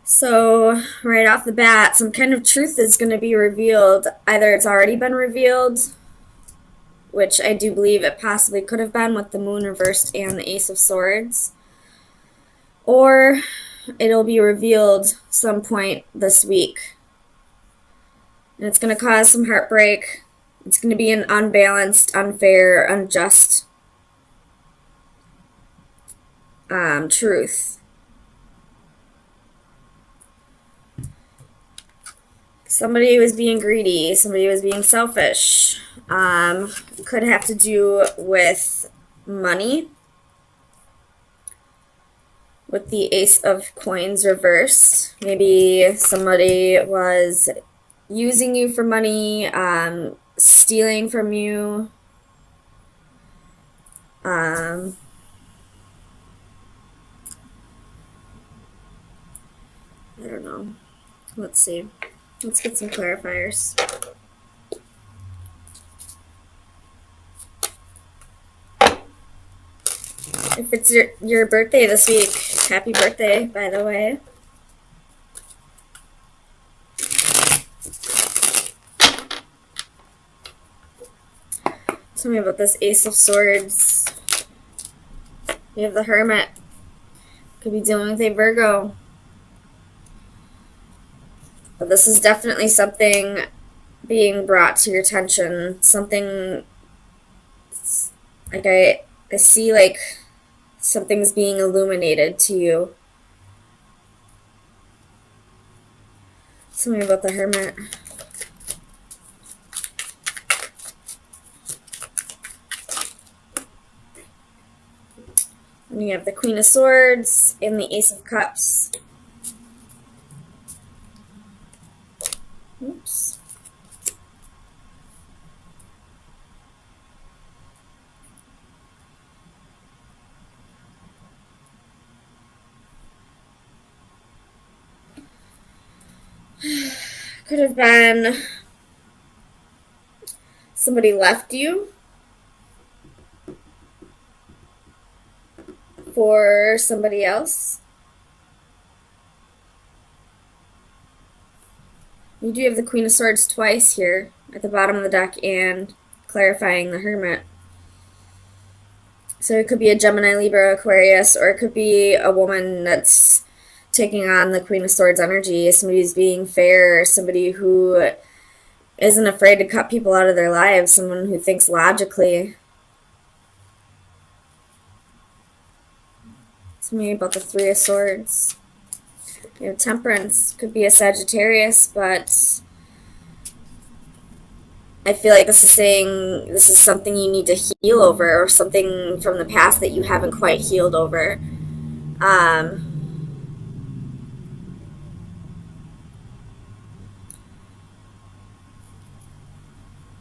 So, right off the bat, some kind of truth is going to be revealed. Either it's already been revealed, which I do believe it possibly could have been with the moon reversed and the Ace of Swords, or it'll be revealed some point this week. And it's going to cause some heartbreak. It's going to be an unbalanced, unfair, unjust truth. Somebody was being greedy. Somebody was being selfish. Could have to do with money. With the Ace of Coins reversed. Maybe somebody was using you for money, stealing from you. I don't know. Let's see. Let's get some clarifiers. If it's your birthday this week, happy birthday, by the way. Tell me about this Ace of Swords. You have the Hermit. Could be dealing with a Virgo. But this is definitely something being brought to your attention. Something, like I see like something's being illuminated to you. Tell me about the Hermit. And you have the Queen of Swords and the Ace of Cups. Oops. Could have been somebody left you for somebody else. You do have the Queen of Swords twice here at the bottom of the deck and clarifying the Hermit. So it could be a Gemini, Libra, Aquarius, or it could be a woman that's taking on the Queen of Swords energy. Somebody who's being fair, somebody who isn't afraid to cut people out of their lives, someone who thinks logically. Tell me about the Three of Swords. You have Temperance. Could be a Sagittarius, but I feel like this is saying this is something you need to heal over, or something from the past that you haven't quite healed over.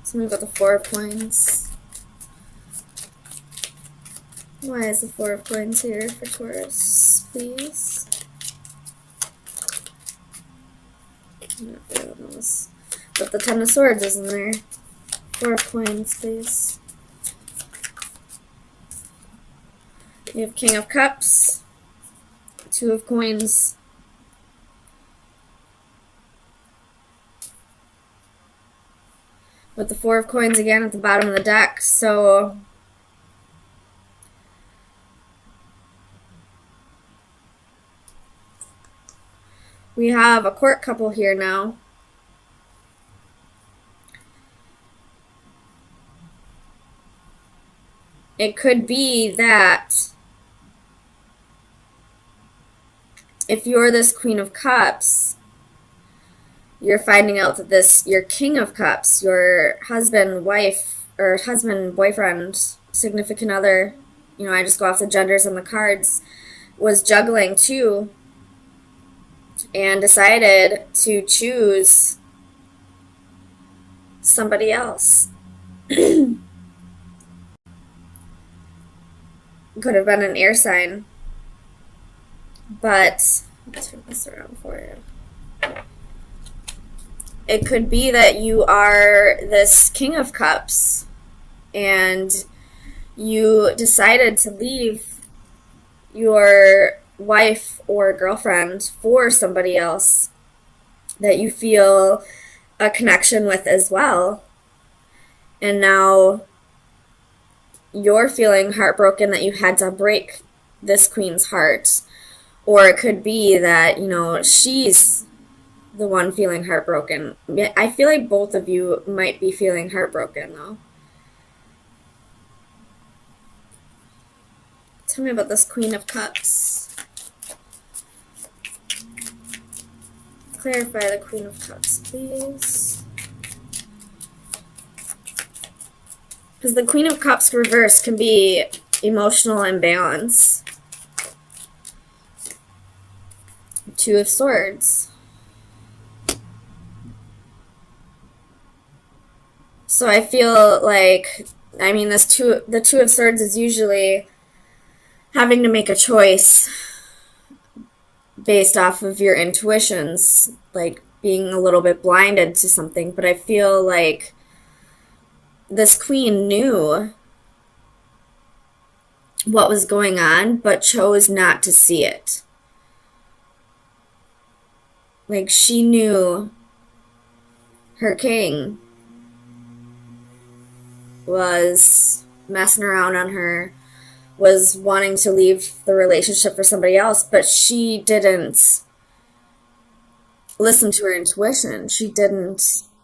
Something about the Four of Coins. Why is the Four of Coins here for Taurus, please? But the Ten of Swords isn't there. Four of Coins, please. You have King of Cups, Two of Coins, with the Four of Coins again at the bottom of the deck. So we have a court couple here now. It could be that if you're this Queen of Cups, you're finding out that your King of Cups, your husband, wife, or husband, boyfriend, significant other, I just go off the genders on the cards, was juggling too, and decided to choose somebody else. Could have been an air sign. But I'll turn this around for you. It could be that you are this King of Cups and you decided to leave your wife or girlfriend for somebody else that you feel a connection with as well. And now you're feeling heartbroken that you had to break this queen's heart. Or it could be that, you know, she's the one feeling heartbroken. I feel like both of you might be feeling heartbroken, though. Tell me about this Queen of Cups. Clarify the Queen of Cups, please. Because the Queen of Cups reverse can be emotional imbalance. Two of Swords. So I feel like, I mean, the Two of Swords is usually having to make a choice based off of your intuitions, like being a little bit blinded to something. But I feel like this queen knew what was going on, but chose not to see it. Like, she knew her king was messing around on her, was wanting to leave the relationship for somebody else, but she didn't listen to her intuition. She didn't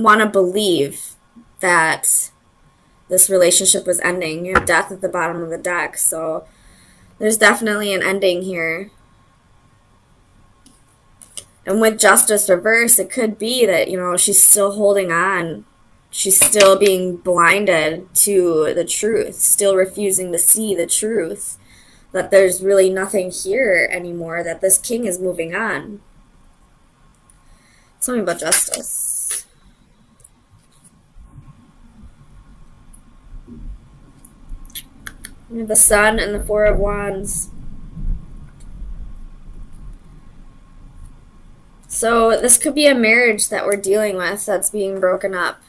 want to believe that this relationship was ending. You have death at the bottom of the deck, so there's definitely an ending here. And with Justice reverse, it could be that, you know, she's still holding on. She's still being blinded to the truth, still refusing to see the truth, that there's really nothing here anymore, that this king is moving on. Tell me about Justice. We have the Sun and the Four of Wands. So this could be a marriage that we're dealing with that's being broken up.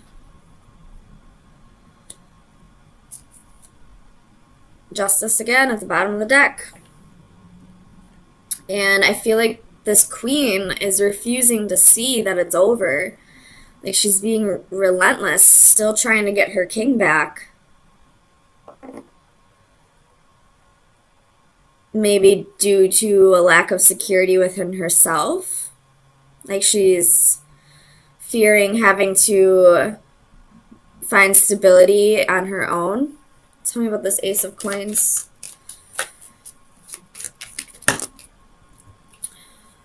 Justice again at the bottom of the deck. And I feel like this queen is refusing to see that it's over. Like, she's being relentless, still trying to get her king back. Maybe due to a lack of security within herself. Like, she's fearing having to find stability on her own. Tell me about this Ace of Coins.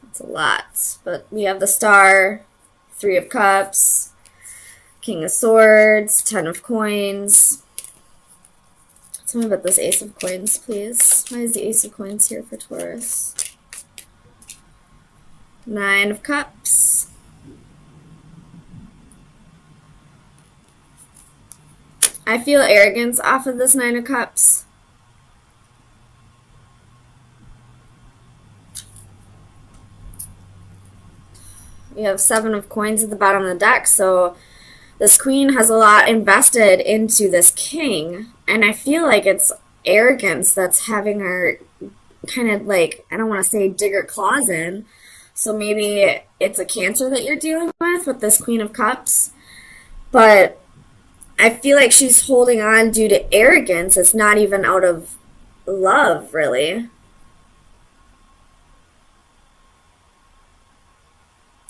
It's a lot. But we have the Star, Three of Cups, King of Swords, Ten of Coins. Tell me about this Ace of Coins, please. Why is the Ace of Coins here for Taurus? Nine of Cups. I feel arrogance off of this Nine of Cups. We have Seven of Coins at the bottom of the deck, so this queen has a lot invested into this king, and I feel like it's arrogance that's having her kind of, like, I don't want to say dig her claws in. So maybe it's a Cancer that you're dealing with this Queen of Cups. But I feel like she's holding on due to arrogance. It's not even out of love, really.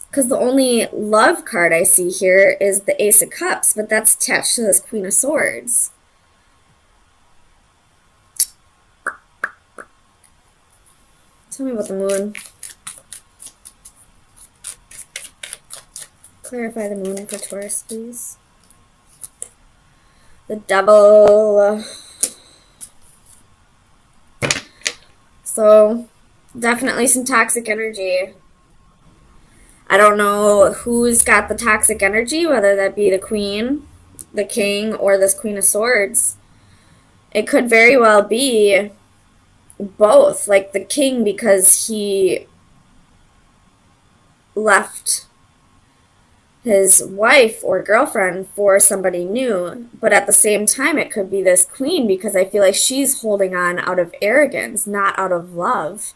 Because the only love card I see here is the Ace of Cups, but that's attached to this Queen of Swords. Tell me about the Moon. Clarify the Moon for Taurus, please. The Devil. So, definitely some toxic energy. I don't know who's got the toxic energy, whether that be the Queen, the King, or this Queen of Swords. It could very well be both. Like the King, because he left his wife or girlfriend for somebody new, but at the same time it could be this queen because I feel like she's holding on out of arrogance, not out of love.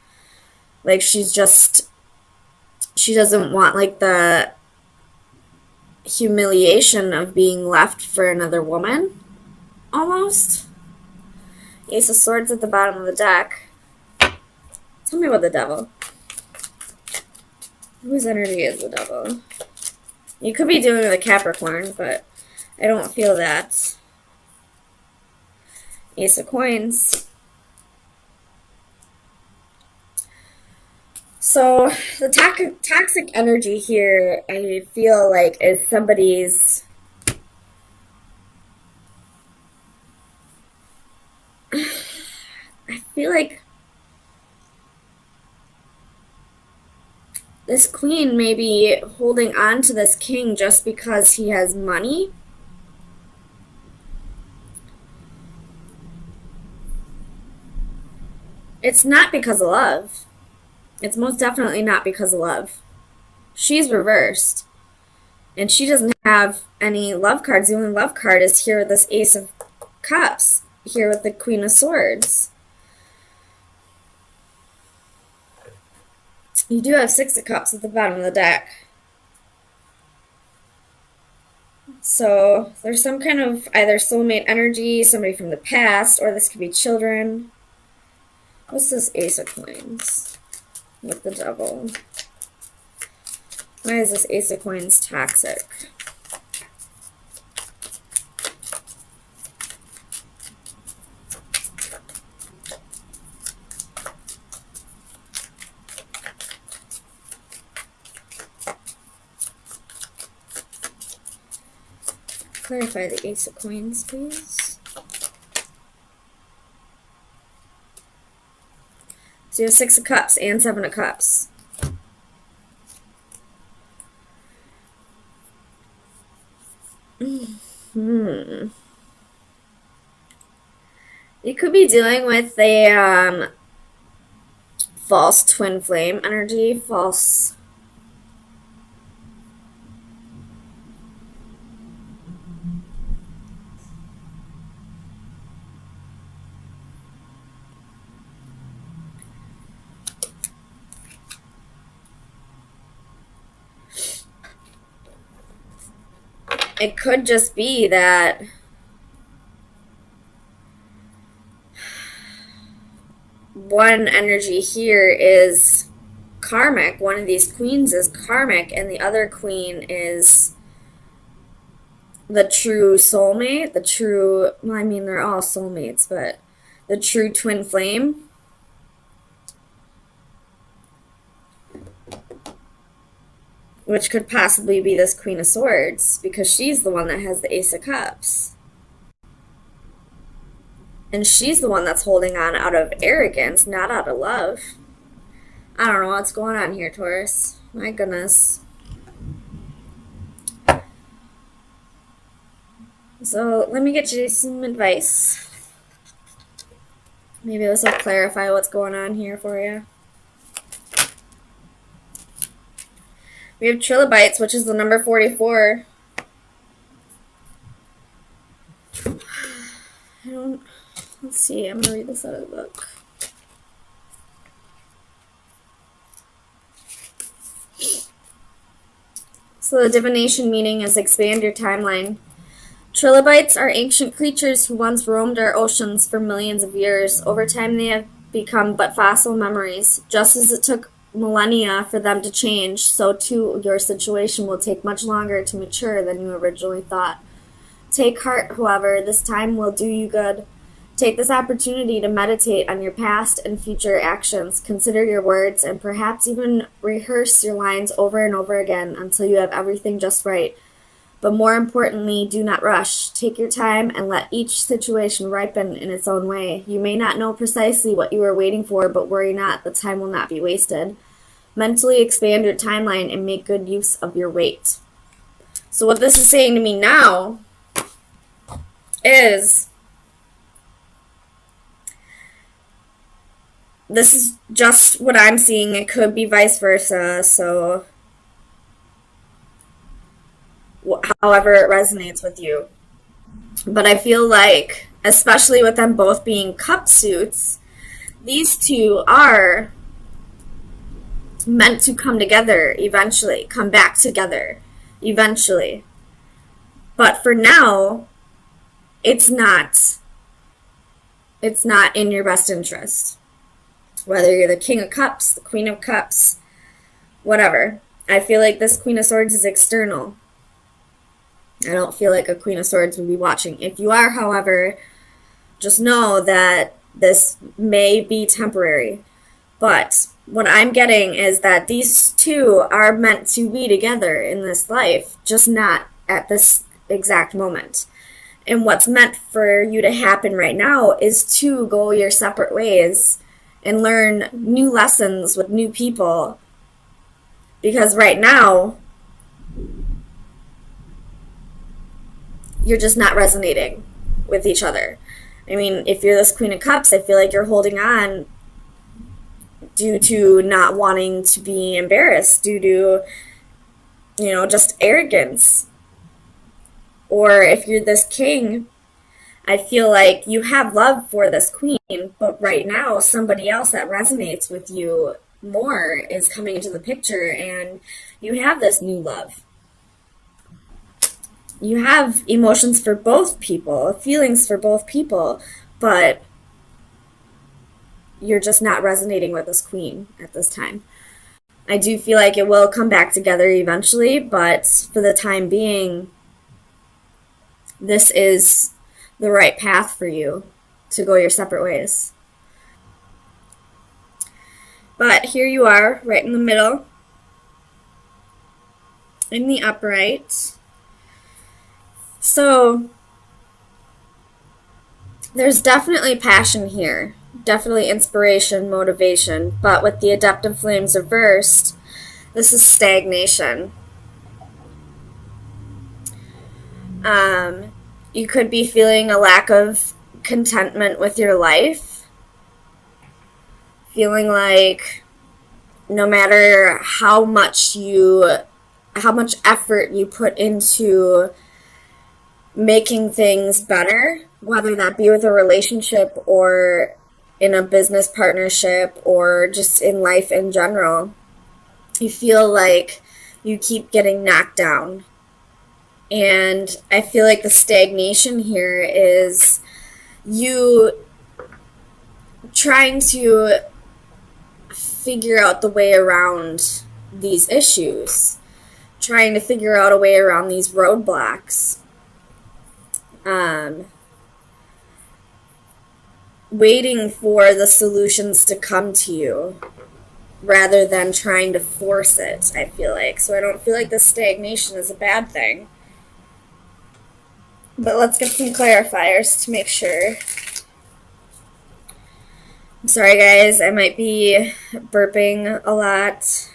Like she doesn't want like the humiliation of being left for another woman, almost. Ace of Swords at the bottom of the deck. Tell me about the devil. Whose energy is the devil? You could be dealing with a Capricorn, but I don't feel that. Ace of Coins. So the toxic energy here, I feel like, is somebody's... I feel like this queen may be holding on to this king just because he has money. It's not because of love. It's most definitely not because of love. She's reversed. And she doesn't have any love cards. The only love card is here with this Ace of Cups. Here with the Queen of Swords. You do have Six of Cups at the bottom of the deck. So there's some kind of either soulmate energy, somebody from the past, or this could be children. What's this Ace of Coins with the devil? Why is this Ace of Coins toxic? Clarify the Ace of Coins, please. So you have Six of Cups and Seven of Cups. You could be dealing with a false twin flame energy, false... It could just be that one energy here is karmic. One of these queens is karmic, and the other queen is the true soulmate. The true, well, I mean, they're all soulmates, but the true twin flame. Which could possibly be this Queen of Swords, because she's the one that has the Ace of Cups. And she's the one that's holding on out of arrogance, not out of love. I don't know what's going on here, Taurus. My goodness. So let me get you some advice. Maybe this will clarify what's going on here for you. We have trilobites, which is the number 44. Let's see, I'm going to read this out of the book. So the divination meaning is expand your timeline. Trilobites are ancient creatures who once roamed our oceans for millions of years. Over time, they have become but fossil memories. Just as it took millennia for them to change, so too your situation will take much longer to mature than you originally thought. Take heart, however, this time will do you good. Take this opportunity to meditate on your past and future actions. Consider your words and perhaps even rehearse your lines over and over again until you have everything just right. But more importantly, do not rush. Take your time and let each situation ripen in its own way. You may not know precisely what you are waiting for, but worry not, the time will not be wasted. Mentally expand your timeline and make good use of your weight. So what this is saying to me now is, this is just what I'm seeing. It could be vice versa. So however it resonates with you. But I feel like, especially with them both being cup suits, these two are meant to come together eventually, come back together eventually. But for now, it's not in your best interest. Whether you're the King of Cups, the Queen of Cups, whatever. I feel like this Queen of Swords is external. I don't feel like a Queen of Swords would be watching. If you are, however, just know that this may be temporary. But what I'm getting is that these two are meant to be together in this life, just not at this exact moment. And what's meant for you to happen right now is to go your separate ways and learn new lessons with new people. Because right now, you're just not resonating with each other. I mean, if you're this Queen of Cups, I feel like you're holding on due to not wanting to be embarrassed, due to, just arrogance. Or if you're this King, I feel like you have love for this Queen, but right now somebody else that resonates with you more is coming into the picture, and you have this new love. You have emotions for both people, feelings for both people, but you're just not resonating with this Queen at this time. I do feel like it will come back together eventually, but for the time being, this is the right path for you to go your separate ways. But here you are, right in the middle, in the upright. So there's definitely passion here, definitely inspiration, motivation, but with the Adaptive Flames reversed, this is stagnation. You could be feeling a lack of contentment with your life, feeling like no matter how much effort you put into making things better, whether that be with a relationship or in a business partnership or just in life in general, you feel like you keep getting knocked down. And I feel like the stagnation here is you trying to figure out the way around these issues, trying to figure out a way around these roadblocks. Waiting for the solutions to come to you rather than trying to force it, I feel like. So I don't feel like this stagnation is a bad thing. But let's get some clarifiers to make sure. I'm sorry, guys. I might be burping a lot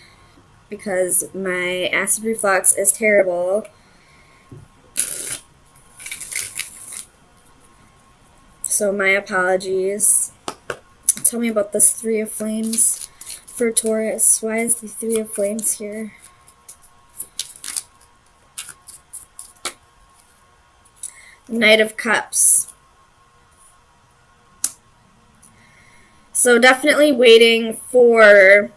because my acid reflux is terrible. So my apologies. Tell me about this Three of Flames for Taurus. Why is the Three of Flames here? Knight of Cups. So definitely waiting for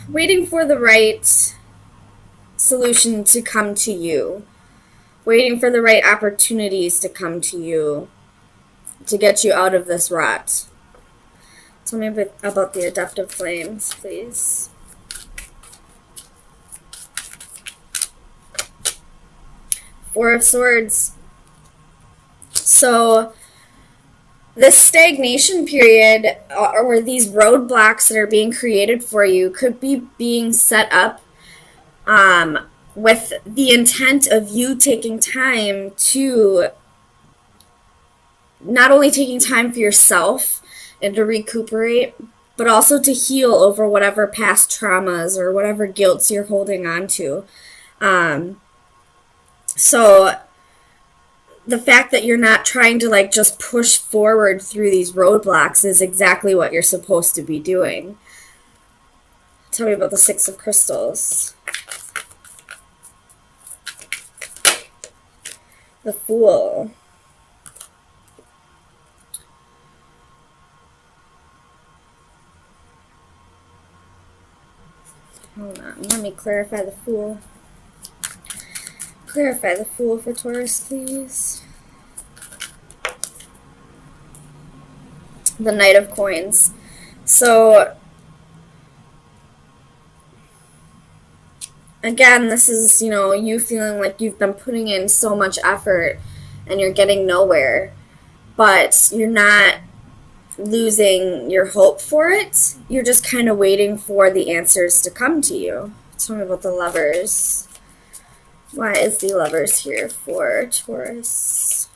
the right solution to come to you. Waiting for the right opportunities to come to you to get you out of this rut. Tell me a bit about the Adaptive Flames, please. Four of Swords. So this stagnation period or these roadblocks that are being created for you could be being set up with the intent of you taking time to not only taking time for yourself and to recuperate, but also to heal over whatever past traumas or whatever guilts you're holding on to. So the fact that you're not trying to just push forward through these roadblocks is exactly what you're supposed to be doing. Tell me about the Six of Crystals. The Fool. Hold on, let me clarify the Fool. Clarify the Fool for Taurus, please. The Knight of Coins. So, again, this is, you know, you feeling like you've been putting in so much effort and you're getting nowhere, but you're not losing your hope for it. You're just kind of waiting for the answers to come to you. Tell me about the Lovers. Why is the Lovers here for Taurus?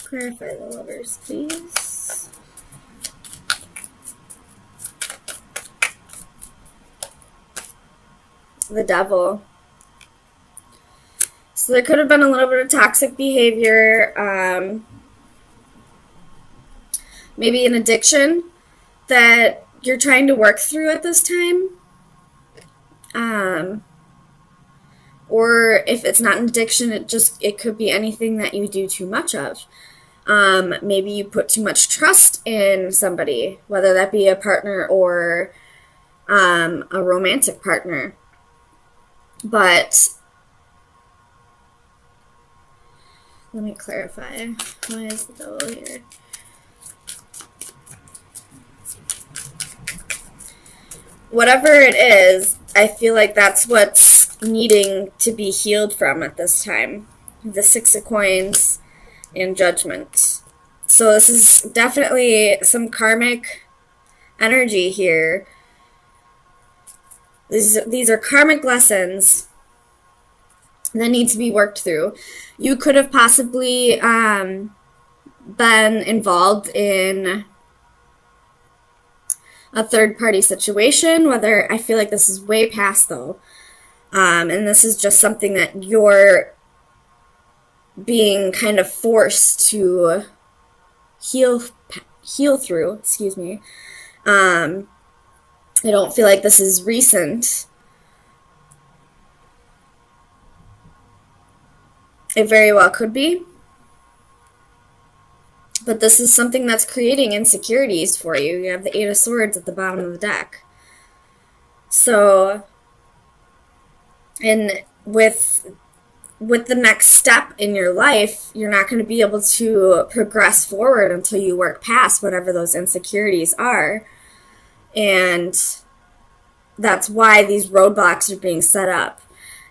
Clarify the Lovers, please. The Devil. So there could have been a little bit of toxic behavior, maybe an addiction that you're trying to work through at this time. Or if it's not an addiction, it could be anything that you do too much of. Maybe you put too much trust in somebody, whether that be a partner or a romantic partner. But let me clarify. Why is the Devil here? Whatever it is, I feel like that's what's needing to be healed from at this time. The Six of Coins and Judgment. So this is definitely some karmic energy here. These are karmic lessons that need to be worked through. You could have possibly been involved in a third-party situation, whether I feel like this is way past, though. And this is just something that you're being kind of forced to heal through, excuse me. I don't feel like this is recent. It very well could be. But this is something that's creating insecurities for you. You have the Eight of Swords at the bottom of the deck. So, and with the next step in your life, you're not going to be able to progress forward until you work past whatever those insecurities are. And that's why these roadblocks are being set up.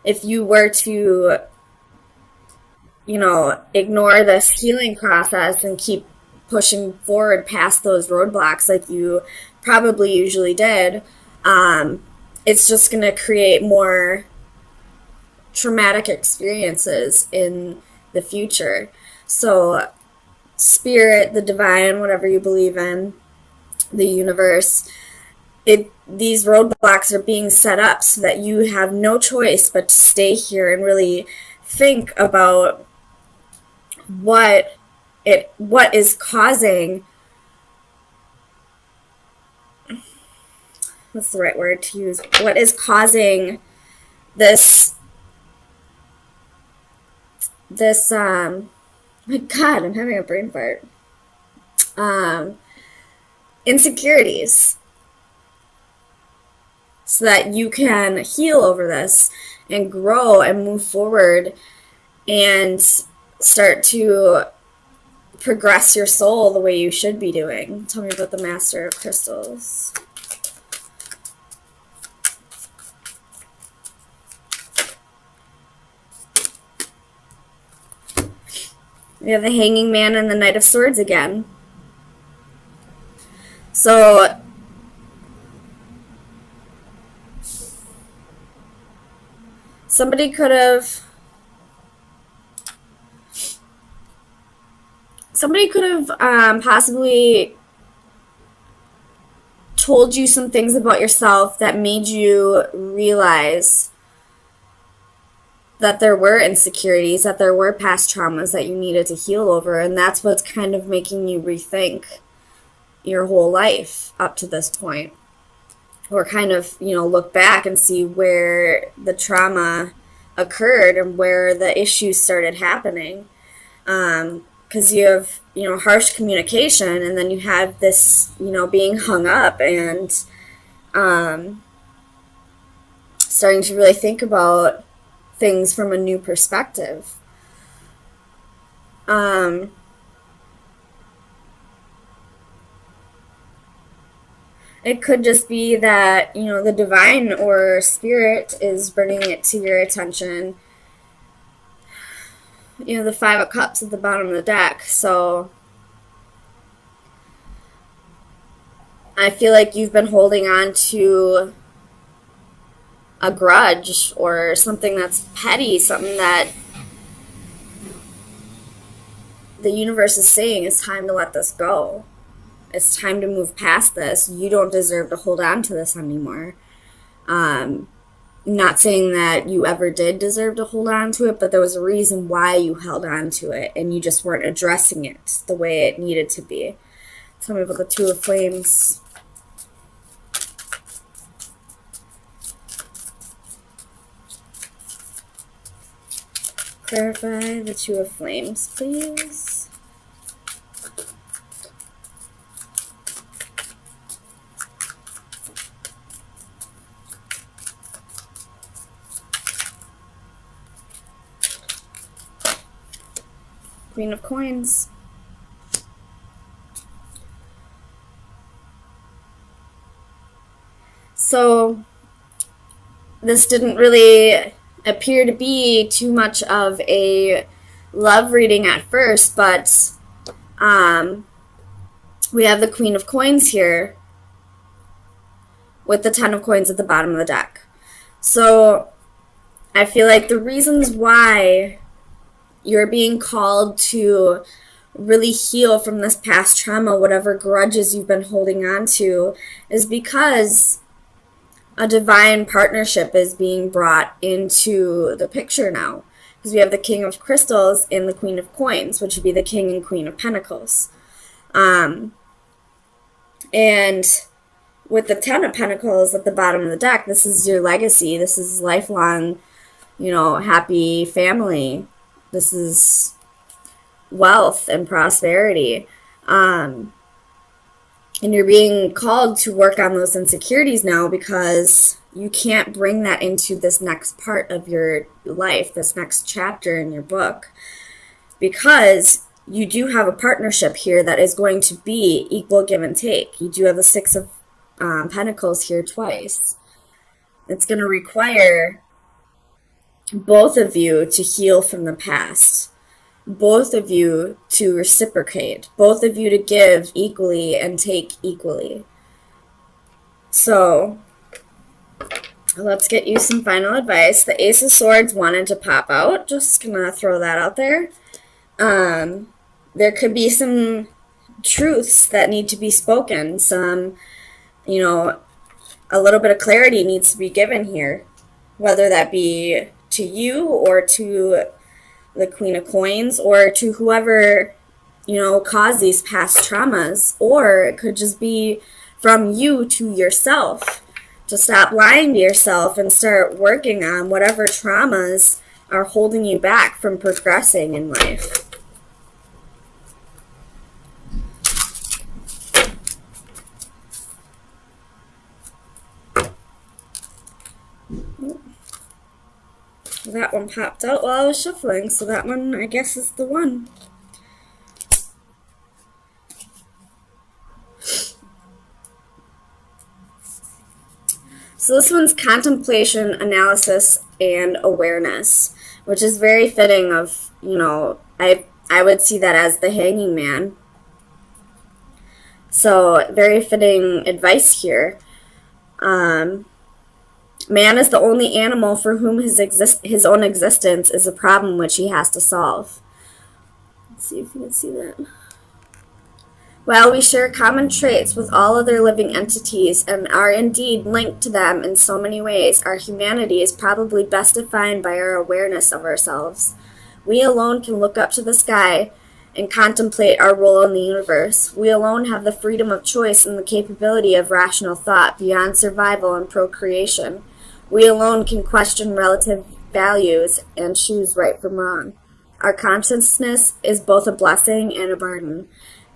If you were to, you know, ignore this healing process and keep pushing forward past those roadblocks like you probably usually did, it's just going to create more traumatic experiences in the future. So spirit, the divine, whatever you believe in, the universe, these roadblocks are being set up so that you have no choice but to stay here and really think about what is causing, what's the right word to use, what is causing this my God, I'm having a brain fart, insecurities, so that you can heal over this and grow and move forward and start to progress your soul the way you should be doing. Tell me about the Master of Crystals. We have the Hanging Man and the Knight of Swords again. So somebody could have possibly told you some things about yourself that made you realize that there were insecurities, that there were past traumas that you needed to heal over, and that's what's kind of making you rethink your whole life up to this point. Or kind of, look back and see where the trauma occurred and where the issues started happening. Because you have, harsh communication, and then you have this, being hung up and starting to really think about things from a new perspective. It could just be that, the divine or spirit is bringing it to your attention. The Five of Cups at the bottom of the deck. So I feel like you've been holding on to a grudge or something that's petty, something that the universe is saying it's time to let this go. It's time to move past this. You don't deserve to hold on to this anymore. Not saying that you ever did deserve to hold on to it, but there was a reason why you held on to it, and you just weren't addressing it the way it needed to be. Tell me about the Two of Flames. Clarify the Two of Flames, please. Queen of Coins. So this didn't really appear to be too much of a love reading at first, but we have the Queen of Coins here with the Ten of Coins at the bottom of the deck. So I feel like the reasons why you're being called to really heal from this past trauma, whatever grudges you've been holding on to, is because a divine partnership is being brought into the picture now. Because we have the King of Crystals and the Queen of Coins, which would be the King and Queen of Pentacles. And with the Ten of Pentacles at the bottom of the deck, this is your legacy. This is lifelong, happy family. This is wealth and prosperity. And you're being called to work on those insecurities now, because you can't bring that into this next part of your life, this next chapter in your book, because you do have a partnership here that is going to be equal give and take. You do have the Six of Pentacles here twice. It's going to require both of you to heal from the past, both of you to reciprocate, both of you to give equally and take equally. So let's get you some final advice. The Ace of Swords wanted to pop out. Just gonna throw that out there. There could be some truths that need to be spoken. Some, a little bit of clarity needs to be given here, whether that be to you or to the Queen of Coins or to whoever, caused these past traumas. Or it could just be from you to yourself, to stop lying to yourself and start working on whatever traumas are holding you back from progressing in life. That one popped out while I was shuffling, so that one, I guess, is the one. So this one's contemplation, analysis, and awareness, which is very fitting of, I would see that as the Hanging Man. So very fitting advice here. Man is the only animal for whom his own existence is a problem which he has to solve. Let's see if you can see that. While we share common traits with all other living entities and are indeed linked to them in so many ways, our humanity is probably best defined by our awareness of ourselves. We alone can look up to the sky and contemplate our role in the universe. We alone have the freedom of choice and the capability of rational thought beyond survival and procreation. We alone can question relative values and choose right from wrong. Our consciousness is both a blessing and a burden.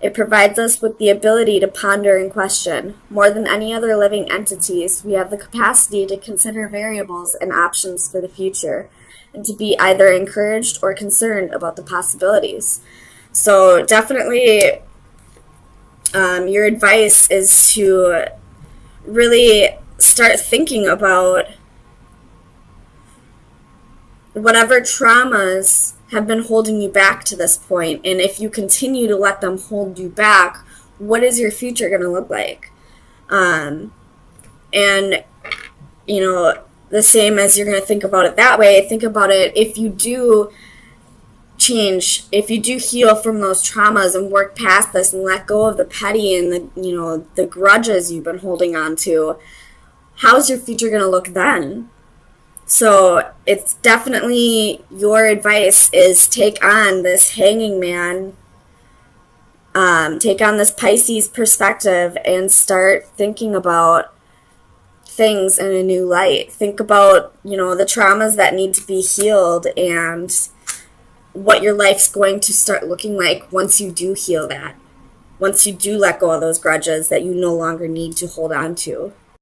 It provides us with the ability to ponder and question. More than any other living entities, we have the capacity to consider variables and options for the future, and to be either encouraged or concerned about the possibilities. So definitely, your advice is to really start thinking about whatever traumas have been holding you back to this point, and if you continue to let them hold you back, what is your future going to look like? And you know, the same as you're going to think about it that way, think about it if you do change, if you do heal from those traumas and work past this and let go of the petty and the grudges you've been holding on to, how's your future going to look then? So it's definitely your advice is take on this hanging man, take on this Pisces perspective and start thinking about things in a new light. Think about, the traumas that need to be healed and what your life's going to start looking like once you do heal that. Once you do let go of those grudges that you no longer need to hold on to.